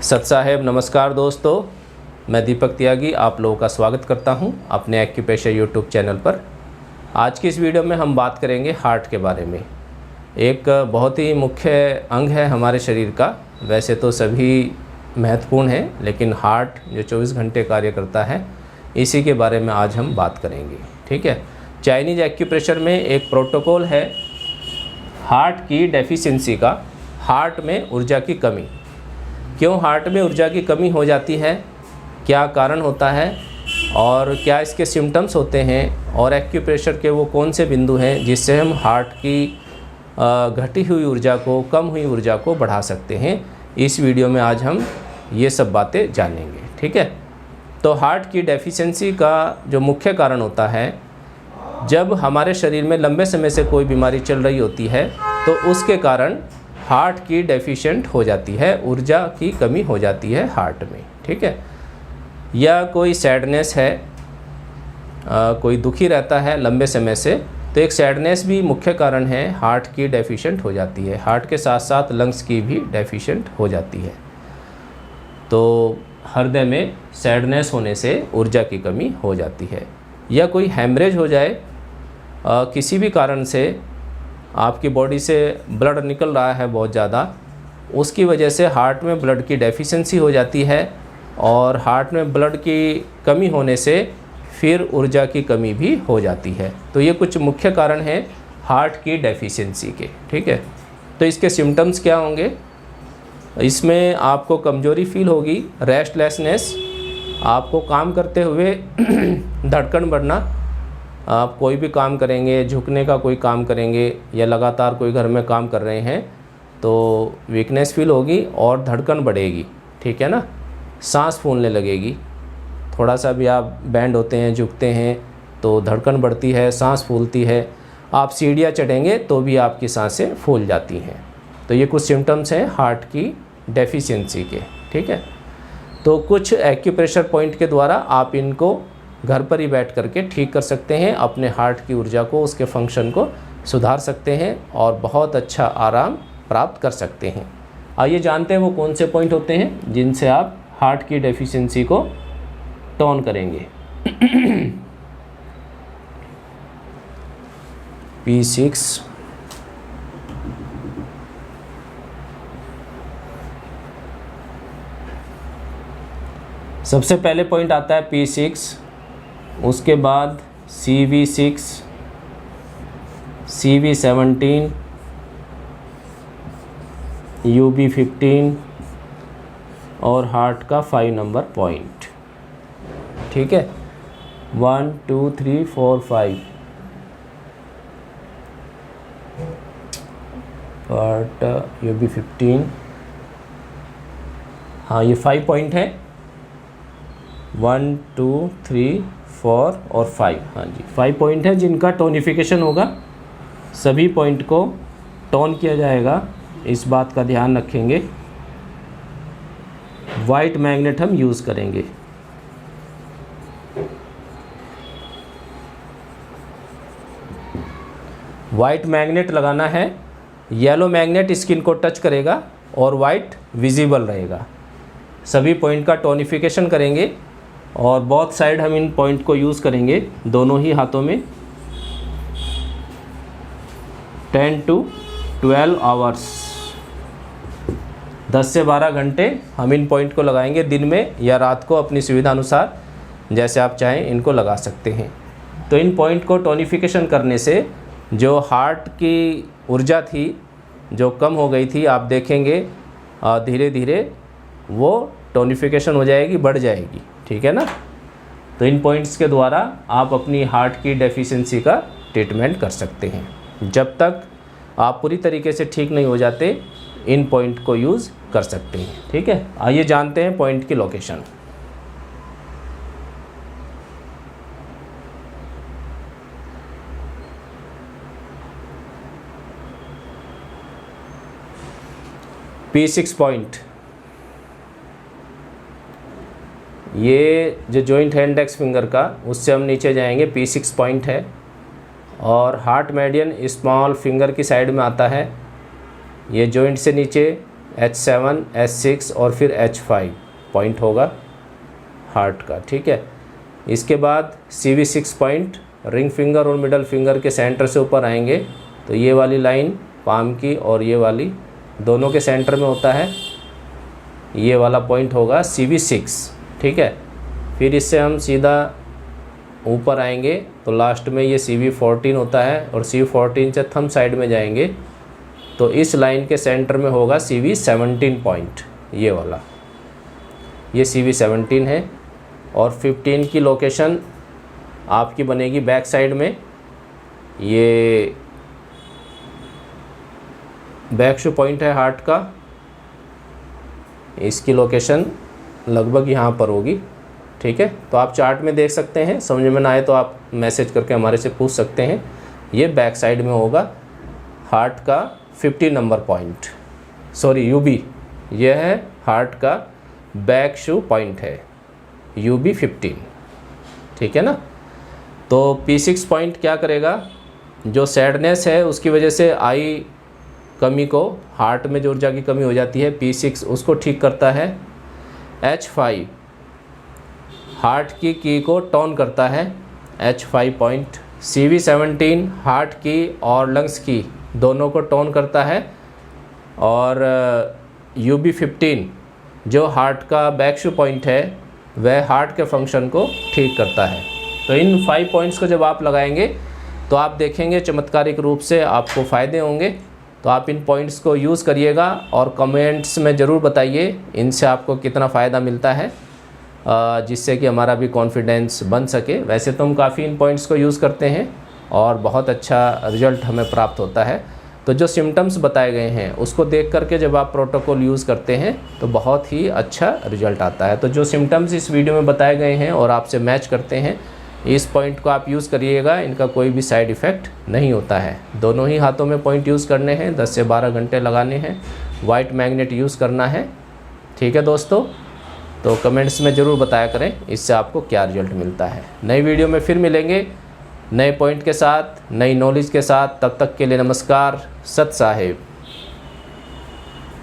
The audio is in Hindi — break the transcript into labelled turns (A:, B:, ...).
A: सत साहेब नमस्कार दोस्तों, मैं दीपक त्यागी आप लोगों का स्वागत करता हूं अपने एक्यूप्रेशर यूट्यूब चैनल पर। आज की इस वीडियो में हम बात करेंगे हार्ट के बारे में। एक बहुत ही मुख्य अंग है हमारे शरीर का। वैसे तो सभी महत्वपूर्ण हैं, लेकिन हार्ट जो 24 घंटे कार्य करता है, इसी के बारे में आज हम बात करेंगे। ठीक है। चाइनीज़ एक्यूप्रेशर में एक प्रोटोकॉल है हार्ट की डेफिशिएंसी का, हार्ट में ऊर्जा की कमी। क्यों हार्ट में ऊर्जा की कमी हो जाती है, क्या कारण होता है और क्या इसके सिम्टम्स होते हैं, और एक्यूप्रेशर के वो कौन से बिंदु हैं जिससे हम हार्ट की घटी हुई ऊर्जा को, कम हुई ऊर्जा को बढ़ा सकते हैं। इस वीडियो में आज हम ये सब बातें जानेंगे। ठीक है। तो हार्ट की डेफिशिएंसी का जो मुख्य कारण होता है, जब हमारे शरीर में लंबे समय से कोई बीमारी चल रही होती है तो उसके कारण हार्ट की डेफिशिएंट हो जाती है, ऊर्जा की कमी हो जाती है हार्ट में। ठीक है। या कोई सैडनेस है, कोई दुखी रहता है लंबे समय से, तो एक सैडनेस भी मुख्य कारण है, हार्ट की डेफिशिएंट हो जाती है। हार्ट के साथ साथ लंग्स की भी डेफिशिएंट हो जाती है। तो हृदय में सैडनेस होने से ऊर्जा की कमी हो जाती है। या कोई हैमरेज हो जाए, किसी भी कारण से आपकी बॉडी से ब्लड निकल रहा है बहुत ज़्यादा, उसकी वजह से हार्ट में ब्लड की डेफिशिएंसी हो जाती है, और हार्ट में ब्लड की कमी होने से फिर ऊर्जा की कमी भी हो जाती है। तो ये कुछ मुख्य कारण हैं हार्ट की डेफिशिएंसी के। ठीक है। तो इसके सिम्टम्स क्या होंगे? इसमें आपको कमज़ोरी फील होगी, रेस्टलेसनेस, आपको काम करते हुए धड़कन बढ़ना, आप कोई भी काम करेंगे, झुकने का कोई काम करेंगे या लगातार कोई घर में काम कर रहे हैं तो वीकनेस फील होगी और धड़कन बढ़ेगी। ठीक है ना। सांस फूलने लगेगी, थोड़ा सा भी आप बैंड होते हैं, झुकते हैं तो धड़कन बढ़ती है, सांस फूलती है। आप सीढ़ियाँ चढ़ेंगे तो भी आपकी सांसें फूल जाती हैं। तो ये कुछ सिम्टम्स हैं हार्ट की डेफिशिएंसी के। ठीक है। तो कुछ एक्यूप्रेशर पॉइंट के द्वारा आप इनको घर पर ही बैठ करके ठीक कर सकते हैं, अपने हार्ट की ऊर्जा को, उसके फंक्शन को सुधार सकते हैं और बहुत अच्छा आराम प्राप्त कर सकते हैं। आइए जानते हैं वो कौन से पॉइंट होते हैं जिनसे आप हार्ट की डेफिशिएंसी को टोन करेंगे। P6, सबसे पहले पॉइंट आता है P6, उसके बाद CV6, CV17, UB15 और हार्ट का 5 नंबर पॉइंट। ठीक है। 1 2 3 4 5 हार्ट UB15। हाँ, ये 5 पॉइंट है, 1 2 3 4 और 5। हाँ जी, 5 पॉइंट है जिनका टोनिफिकेशन होगा। सभी पॉइंट को टोन किया जाएगा, इस बात का ध्यान रखेंगे। वाइट मैग्नेट हम यूज़ करेंगे। वाइट मैग्नेट लगाना है, येलो मैग्नेट स्किन को टच करेगा और वाइट विजिबल रहेगा। सभी पॉइंट का टोनिफिकेशन करेंगे और बोथ साइड हम इन पॉइंट को यूज़ करेंगे दोनों ही हाथों में। 10 to 12 आवर्स, 10 से 12 घंटे हम इन पॉइंट को लगाएंगे, दिन में या रात को, अपनी सुविधा अनुसार जैसे आप चाहें इनको लगा सकते हैं। तो इन पॉइंट को टोनिफिकेशन करने से जो हार्ट की ऊर्जा थी जो कम हो गई थी, आप देखेंगे धीरे धीरे वो टोनिफिकेशन हो जाएगी, बढ़ जाएगी। ठीक है ना। तो इन पॉइंट्स के द्वारा आप अपनी हार्ट की डेफिशिएंसी का ट्रीटमेंट कर सकते हैं। जब तक आप पूरी तरीके से ठीक नहीं हो जाते, इन पॉइंट को यूज़ कर सकते हैं। ठीक है। आइए जानते हैं पॉइंट की लोकेशन। P6 पॉइंट, ये जो जॉइंट है इंडेक्स फिंगर का, उससे हम नीचे जाएंगे, P6 पॉइंट है। और हार्ट मेडियन स्मॉल फिंगर की साइड में आता है। ये जॉइंट से नीचे H7, H6 और फिर H5 पॉइंट होगा हार्ट का, ठीक है। इसके बाद CV6 पॉइंट रिंग फिंगर और मिडल फिंगर के सेंटर से ऊपर आएंगे, तो ये वाली लाइन पाम की और ये वाली दोनों के सेंटर में होता है, ये वाला पॉइंट होगा CV6, ठीक है। फिर इससे हम सीधा ऊपर आएंगे तो लास्ट में ये CV14 होता है और CV14 से थंब साइड में जाएंगे तो इस लाइन के सेंटर में होगा CV17 पॉइंट, ये वाला, ये CV17 है। और 15 की लोकेशन आपकी बनेगी बैक साइड में, ये बैक शू पॉइंट है हार्ट का, इसकी लोकेशन लगभग यहाँ पर होगी, ठीक है। तो आप चार्ट में देख सकते हैं, समझ में ना आए तो आप मैसेज करके हमारे से पूछ सकते हैं। ये बैक साइड में होगा हार्ट का 15 नंबर पॉइंट, सॉरी UB, यह है हार्ट का बैक शू पॉइंट है UB 15, ठीक है ना। तो P6 पॉइंट क्या करेगा, जो सैडनेस है उसकी वजह से आई कमी को, हार्ट में जो ऊर्जा की कमी हो जाती है, P6 उसको ठीक करता है। H5 हार्ट की को टोन करता है, H5 पॉइंट। CV17 हार्ट की और लंग्स की दोनों को टोन करता है। और UB 15 जो हार्ट का बैक शू पॉइंट है वह हार्ट के फंक्शन को ठीक करता है। तो इन 5 पॉइंट्स को जब आप लगाएंगे तो आप देखेंगे चमत्कारिक रूप से आपको फ़ायदे होंगे। तो आप इन पॉइंट्स को यूज़ करिएगा और कमेंट्स में ज़रूर बताइए इनसे आपको कितना फ़ायदा मिलता है, जिससे कि हमारा भी कॉन्फिडेंस बन सके। वैसे तो हम काफ़ी इन पॉइंट्स को यूज़ करते हैं और बहुत अच्छा रिज़ल्ट हमें प्राप्त होता है। तो जो सिम्टम्स बताए गए हैं उसको देख करके जब आप प्रोटोकॉल यूज़ करते हैं तो बहुत ही अच्छा रिज़ल्ट आता है। तो जो सिम्टम्स इस वीडियो में बताए गए हैं और आपसे मैच करते हैं, इस पॉइंट को आप यूज़ करिएगा, इनका कोई भी साइड इफ़ेक्ट नहीं होता है। दोनों ही हाथों में पॉइंट यूज़ करने हैं, 10 से 12 घंटे लगाने हैं, वाइट मैग्नेट यूज़ करना है, ठीक है दोस्तों। तो कमेंट्स में ज़रूर बताया करें इससे आपको क्या रिज़ल्ट मिलता है। नई वीडियो में फिर मिलेंगे नए पॉइंट के साथ, नई नॉलेज के साथ। तब तक के लिए नमस्कार, सत साहिब।